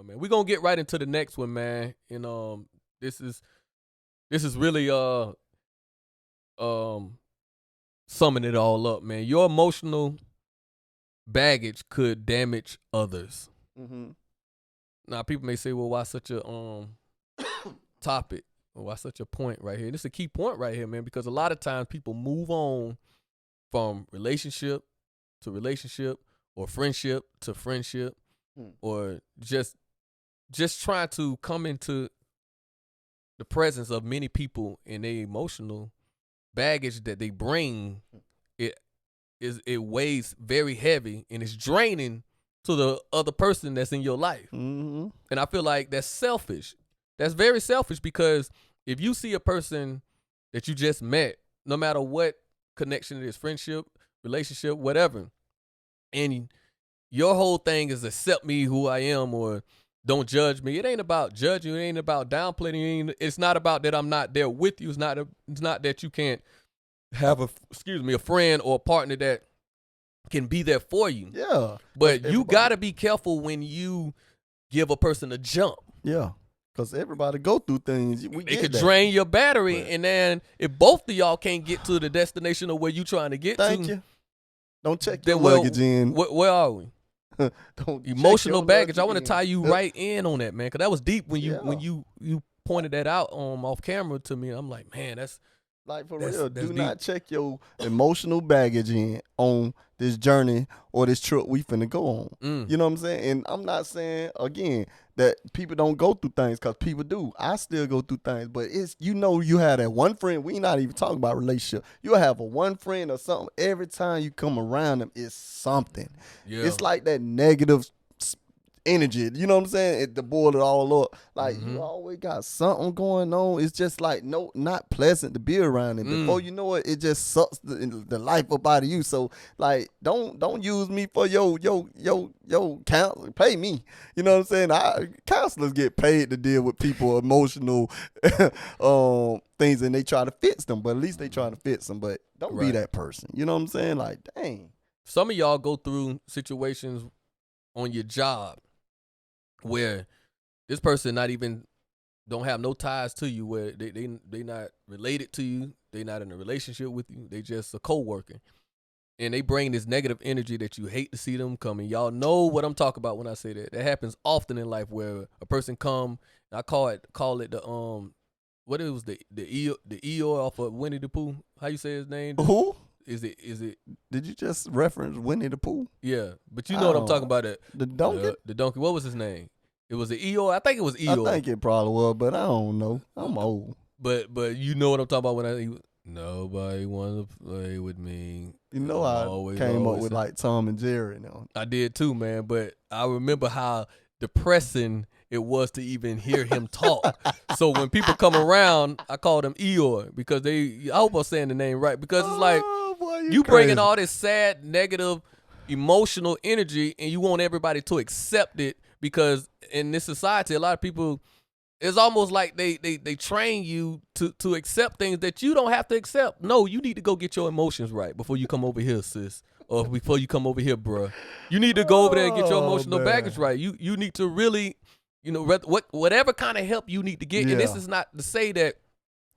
man. We're gonna get right into the next one, man. And this is really summing it all up, man. Your emotional baggage could damage others. Mm-hmm. Now, people may say, well, why such a topic? Or why such a point right here? This is a key point right here, man, because a lot of times people move on from relationship to relationship or friendship to friendship or just trying to come into the presence of many people and their emotional baggage that they bring. It weighs very heavy and it's draining to the other person that's in your life. Mm-hmm. And I feel like that's selfish. That's very selfish, because if you see a person that you just met, no matter what connection it is, friendship, relationship, whatever, and your whole thing is accept me who I am or don't judge me. It ain't about judging. It ain't about downplaying. It's not about that I'm not there with you. It's not that you can't have a friend or a partner that can be there for you. Yeah. But you got to be careful when you give a person a jump. Yeah. Because everybody go through things. It could drain your battery. Right. And then if both of y'all can't get to the destination of where you trying to get Thank you. Don't check your luggage in. Where are we? Don't emotional baggage. I want to tie you right in on that, man, because that was deep when you pointed that out off camera to me. I'm like, man, that's like for real. Do not check your emotional baggage in on this journey or this trip we finna go on. You know what I'm saying? And I'm not saying again that people don't go through things, because people do. I still go through things, but it's, you have that one friend. We not even talking about relationship. You have a one friend or something. Every time you come around them, it's something. Yeah. It's like that negative energy. You know what I'm saying? It to boil it all up. Like you always got something going on. It's just like not pleasant to be around. And before you know it, it just sucks the life up out of you. So like, don't use me for yo counsel. Pay me. You know what I'm saying? Counselors get paid to deal with people emotional things, and they try to fix them. But at least they trying to fix them. But don't be that person. You know what I'm saying? Like, dang. Some of y'all go through situations on your job where this person don't have no ties to you, where they not related to you, they not in a relationship with you, they just a co-worker, and they bring this negative energy that you hate to see them coming. Y'all know what I'm talking about when I say that. That happens often in life, where a person come, I call it the what it was the Eeyore off of Winnie the Pooh. How you say his name? Who? Is it? Did you just reference Winnie the Pooh? Yeah, but you know what I'm talking about. The donkey? The donkey. What was his name? It was the Eeyore. I think it was Eeyore. I think it probably was, but I don't know. I'm old. But you know what I'm talking about when nobody want to play with me. You know, I came up with like Tom and Jerry now. I did too, man. But I remember how depressing it was to even hear him talk. So when people come around, I call them Eeyore, because I hope I'm saying the name right, because it's like, boy, you bringing all this sad, negative, emotional energy, and you want everybody to accept it, because in this society, a lot of people, it's almost like they train you to accept things that you don't have to accept. No, you need to go get your emotions right before you come over here, sis, or before you come over here, bruh. You need to go over there and get your emotional baggage right. You need to really, whatever kind of help you need to get. Yeah. And this is not to say that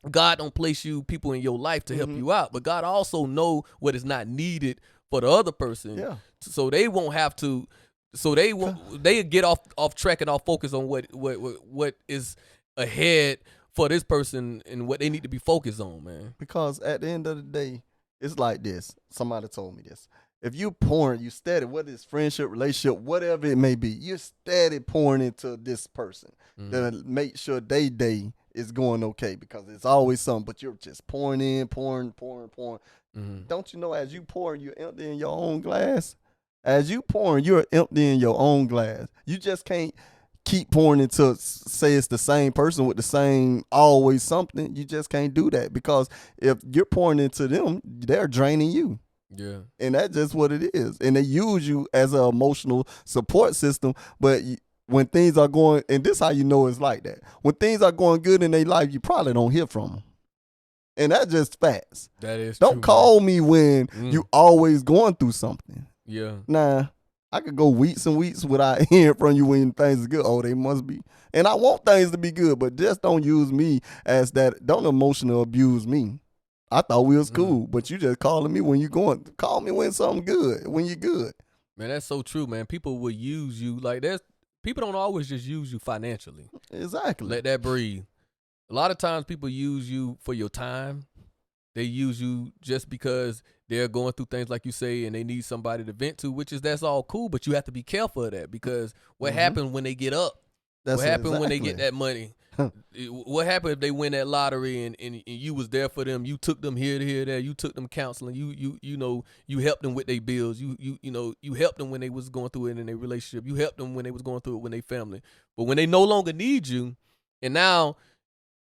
God don't place people in your life to help you out, but God also know what is not needed for the other person. Yeah. So they won't have to. So they get off track and off focus on what is ahead for this person and what they need to be focused on, man. Because at the end of the day, it's like this. Somebody told me this. If you pouring, you steady, whether it's friendship, relationship, whatever it may be, you're steady pouring into this person to make sure they day is going okay, because it's always something, but you're just pouring. Don't you know, as you pour, you're emptying your own glass? As you pouring, you're emptying your own glass. You just can't keep pouring into, say it's the same person with the same always something. You just can't do that, because if you're pouring into them, they're draining you. Yeah. And that's just what it is. And they use you as an emotional support system. But when things are going, and this is how you know it's like that. When things are going good in their life, you probably don't hear from them. And that's just facts. That is Don't true, call me when you always going through something. Yeah. Nah, I could go weeks and weeks without hearing from you when things are good. Oh, they must be. And I want things to be good, but just don't use me as that. Don't emotional abuse me. I thought we was cool, but you just calling me when you going. Call me when something good, when you're good. Man, that's so true, man. People will use you. Like, people don't always just use you financially. Exactly. Let that breathe. A lot of times people use you for your time. They use you just because they're going through things like you say and they need somebody to vent to, that's all cool, but you have to be careful of that because what happens when they get up? What happened when they get that money? What happened if they win that lottery and you was there for them? You took them here, there. You took them counseling. You helped them with their bills. You helped them when they was going through it in their relationship. You helped them when they was going through it with their family. But when they no longer need you, and now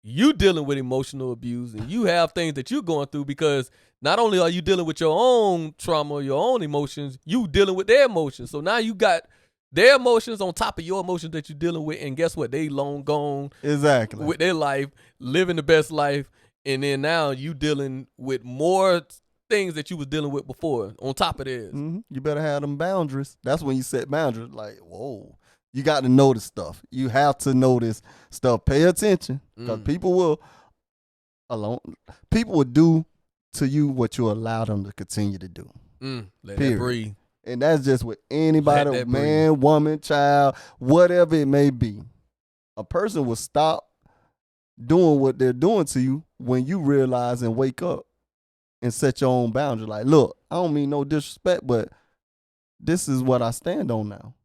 you dealing with emotional abuse and you have things that you're going through because not only are you dealing with your own trauma, your own emotions, you dealing with their emotions. So now you got their emotions on top of your emotions that you're dealing with, and guess what? They long gone exactly with their life, living the best life, and then now you dealing with more things that you was dealing with before on top of theirs. You better have them boundaries. That's when you set boundaries. Like, whoa. You got to notice stuff. You have to notice stuff. Pay attention because people will do to you what you allow them to continue to do. Let that breathe. And that's just with anybody, man, woman, child, whatever it may be. A person will stop doing what they're doing to you when you realize and wake up and set your own boundary. Like, look, I don't mean no disrespect, but this is what I stand on now.